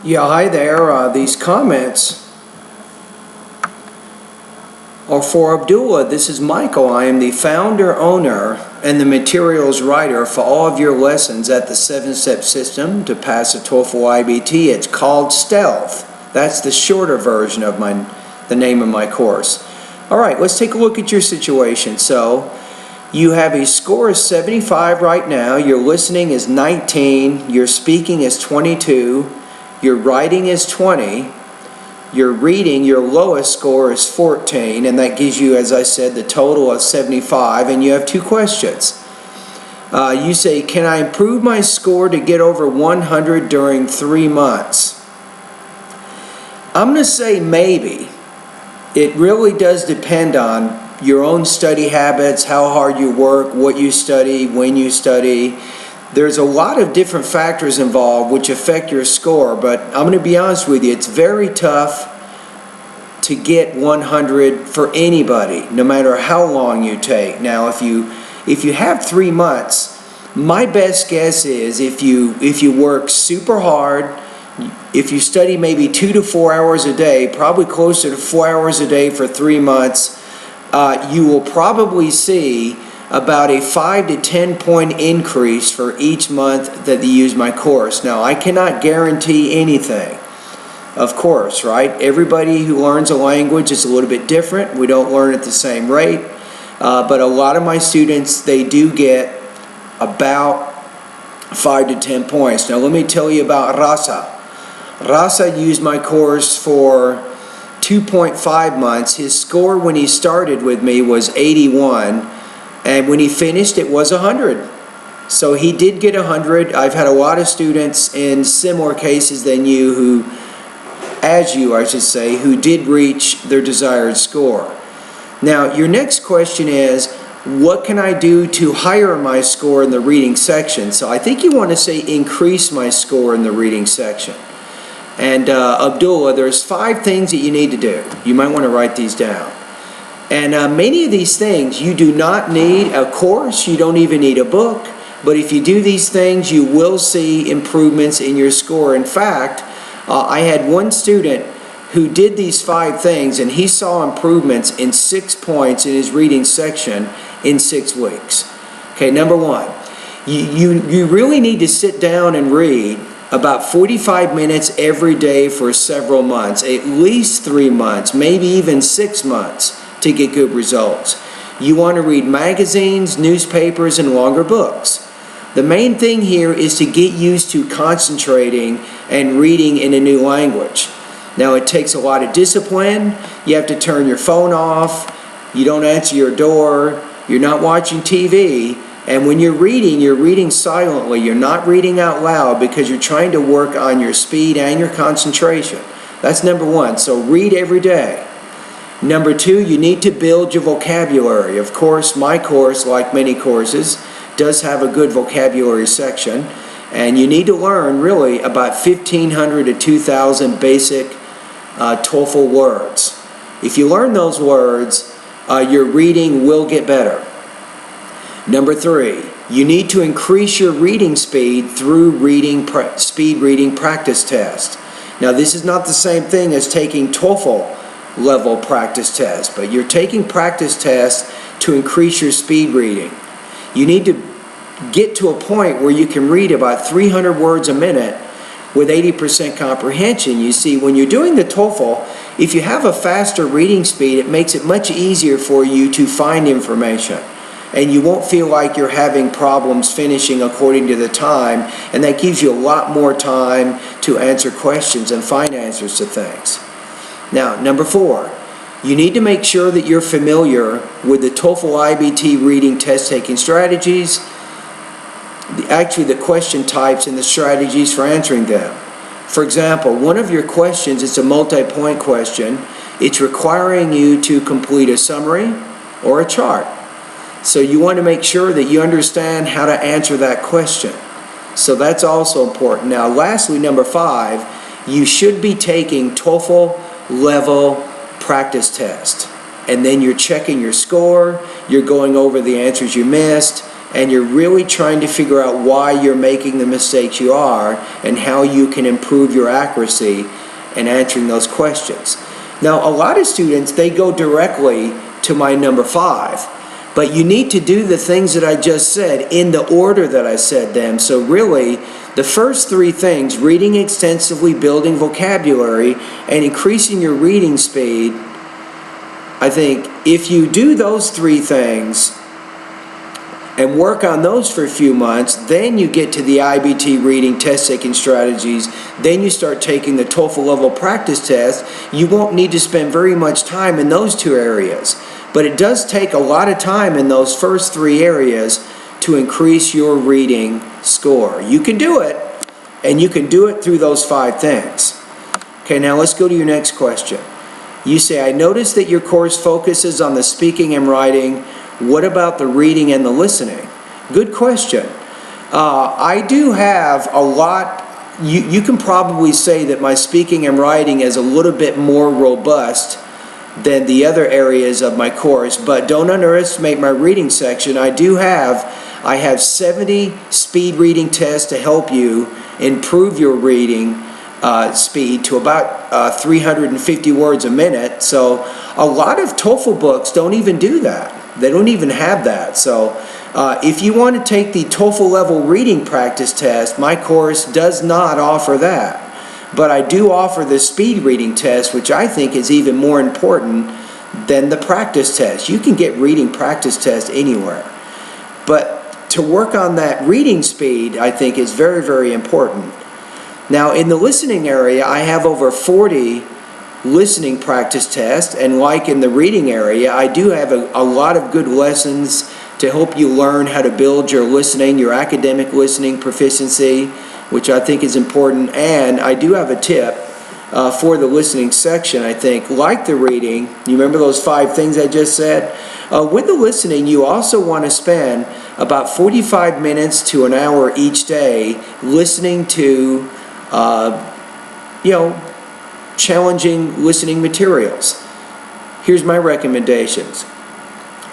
Yeah, hi there. These comments are for Abdullah. This is Michael. I am the founder, owner, and the materials writer for all of your lessons at the 7-step system to pass a TOEFL IBT. It's called Stealth. That's the shorter version of the name of my course. All right, let's take a look at your situation. So, you have a score of 75 right now. Your listening is 19. Your speaking is 22. Your writing is 20. Your reading, your lowest score is 14, and that gives you, as I said, the total of 75, and you have two questions. You say, can I improve my score to get over 100 during 3 months? I'm going to say maybe. It really does depend on your own study habits, how hard you work, what you study, when you study. There's a lot of different factors involved which affect your score, but I'm going to be honest with you, it's very tough to get 100 for anybody, no matter how long you take. Now, if you have 3 months, my best guess is if you work super hard, if you study maybe 2 to 4 hours a day, probably closer to 4 hours a day for 3 months, you will probably see about a 5 to 10 point increase for each month that you use my course. Now, I cannot guarantee anything, of course, right? Everybody who learns a language is a little bit different. We don't learn at the same rate, but a lot of my students, they do get about 5 to 10 points. Now, let me tell you about Rasa. Rasa used my course for 2.5 months. His score when he started with me was 81. And when he finished, it was 100. So he did get 100. I've had a lot of students in similar cases than you who did reach their desired score. Now, your next question is, what can I do to higher my score in the reading section? So I think you want to say increase my score in the reading section. And Abdullah, there's 5 things that you need to do. You might want to write these down. And many of these things, you do not need a course, you don't even need a book, but if you do these things, you will see improvements in your score. In fact, I had one student who did these 5 things, and he saw improvements in 6 points in his reading section in 6 weeks. Okay, number 1, you really need to sit down and read about 45 minutes every day for several months, at least 3 months, maybe even 6 months. To get good results. You want to read magazines, newspapers, and longer books. The main thing here is to get used to concentrating and reading in a new language. Now, it takes a lot of discipline. You have to turn your phone off. You don't answer your door. You're not watching TV. And when you're reading silently. You're not reading out loud because you're trying to work on your speed and your concentration. That's number 1. So read every day. Number 2, you need to build your vocabulary. Of course, my course, like many courses, does have a good vocabulary section. And you need to learn, really, about 1,500 to 2,000 basic TOEFL words. If you learn those words, your reading will get better. Number 3, you need to increase your reading speed through speed reading practice test. Now, this is not the same thing as taking TOEFL level practice test, but you're taking practice tests to increase your speed reading. You need to get to a point where you can read about 300 words a minute with 80% comprehension. You see, when you're doing the TOEFL, if you have a faster reading speed, it makes it much easier for you to find information. And you won't feel like you're having problems finishing according to the time, and that gives you a lot more time to answer questions and find answers to things. Now, number 4, you need to make sure that you're familiar with the TOEFL IBT reading test-taking strategies, actually the question types and the strategies for answering them. For example, one of your questions is a multi-point question. It's requiring you to complete a summary or a chart. So you want to make sure that you understand how to answer that question. So that's also important. Now, lastly, number 5, you should be taking TOEFL level practice test, and then you're checking your score, you're going over the answers you missed, and you're really trying to figure out why you're making the mistakes you are and how you can improve your accuracy in answering those questions. Now, a lot of students, they go directly to my number 5, but you need to do the things that I just said in the order that I said them. So really, the first 3 things, reading extensively, building vocabulary, and increasing your reading speed, I think if you do those 3 things and work on those for a few months, then you get to the IBT reading test-taking strategies, then you start taking the TOEFL level practice test. You won't need to spend very much time in those 2 areas, but it does take a lot of time in those first 3 areas to increase your reading score. You can do it, and you can do it through those 5 things. Okay, now let's go to your next question. You say, I noticed that your course focuses on the speaking and writing. What about the reading and the listening? Good question. I do have a lot. You can probably say that my speaking and writing is a little bit more robust than the other areas of my course, but don't underestimate my reading section. I have 70 speed reading tests to help you improve your reading speed to about 350 words a minute. So a lot of TOEFL books don't even do that. They don't even have that. So if you want to take the TOEFL level reading practice test, my course does not offer that. But I do offer the speed reading test, which I think is even more important than the practice test. You can get reading practice tests anywhere. But to work on that reading speed, I think, is very, very important. Now, in the listening area, I have over 40 listening practice tests, and like in the reading area, I do have a lot of good lessons to help you learn how to build your listening, your academic listening proficiency, which I think is important. And I do have a tip for the listening section, I think. Like the reading, you remember those 5 things I just said? With the listening, you also want to spend about 45 minutes to an hour each day listening to challenging listening materials. Here's my recommendations.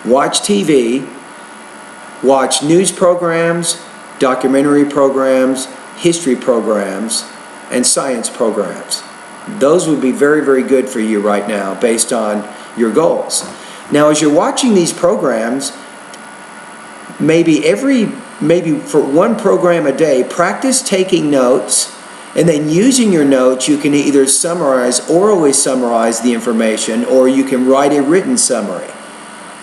Watch TV, watch news programs, documentary programs, history programs, and science programs. Those would be very, very good for you right now based on your goals. Now, as you're watching these programs, maybe for one program a day, practice taking notes. And then using your notes, you can either orally summarize the information, or you can write a written summary.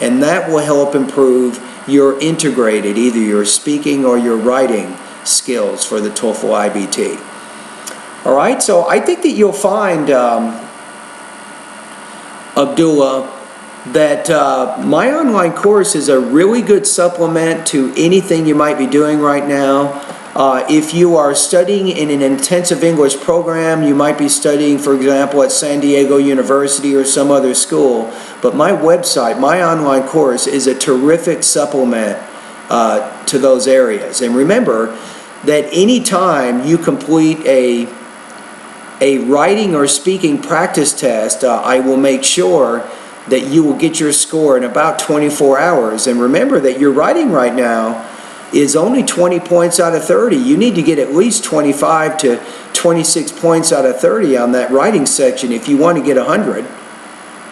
And that will help improve your integrated, either your speaking or your writing skills for the TOEFL IBT. All right, so I think that you'll find, Abdullah, that my online course is a really good supplement to anything you might be doing right now. If you are studying in an intensive English program, you might be studying, for example, at San Diego University or some other school. But my website, my online course, is a terrific supplement to those areas. And remember that anytime you complete a writing or speaking practice test, I will make sure that you will get your score in about 24 hours. And remember that your writing right now is only 20 points out of 30. You need to get at least 25 to 26 points out of 30 on that writing section if you want to get 100,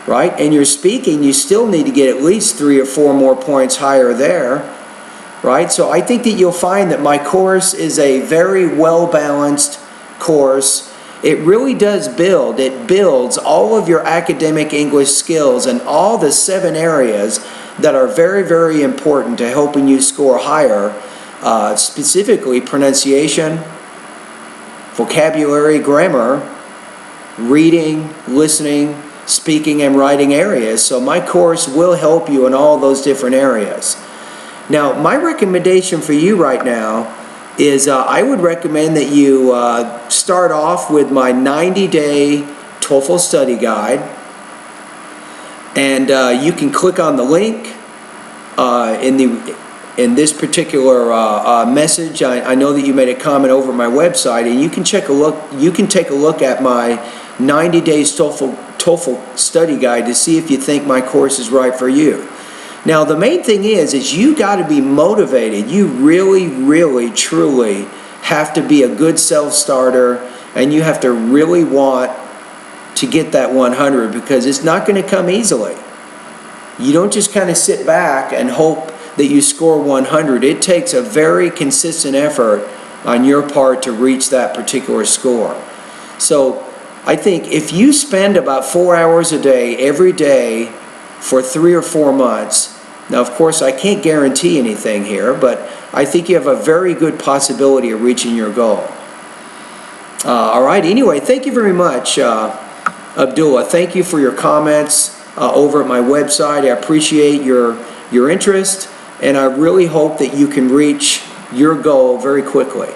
right? And your speaking, you still need to get at least 3 or 4 more points higher there, right? So I think that you'll find that my course is a very well-balanced course. It really does build. It builds all of your academic English skills in all the 7 areas that are very, very important to helping you score higher, specifically pronunciation, vocabulary, grammar, reading, listening, speaking, and writing areas. So my course will help you in all those different areas. Now, my recommendation for you right now is I would recommend that you start off with my 90-day TOEFL study guide. And you can click on the link in this particular message. I know that you made a comment over my website, and you can take a look at my 90 days TOEFL study guide to see if you think my course is right for you. Now the main thing is you got to be motivated. You really, really, truly have to be a good self-starter, and you have to really want to get that 100, because it's not going to come easily. You don't just kind of sit back and hope that you score 100. It takes a very consistent effort on your part to reach that particular score. So I think if you spend about 4 hours a day every day for 3 or 4 months, now of course I can't guarantee anything here, but I think you have a very good possibility of reaching your goal. All right, anyway, thank you very much, Abdullah. Thank you for your comments over at my website. I appreciate your interest, and I really hope that you can reach your goal very quickly.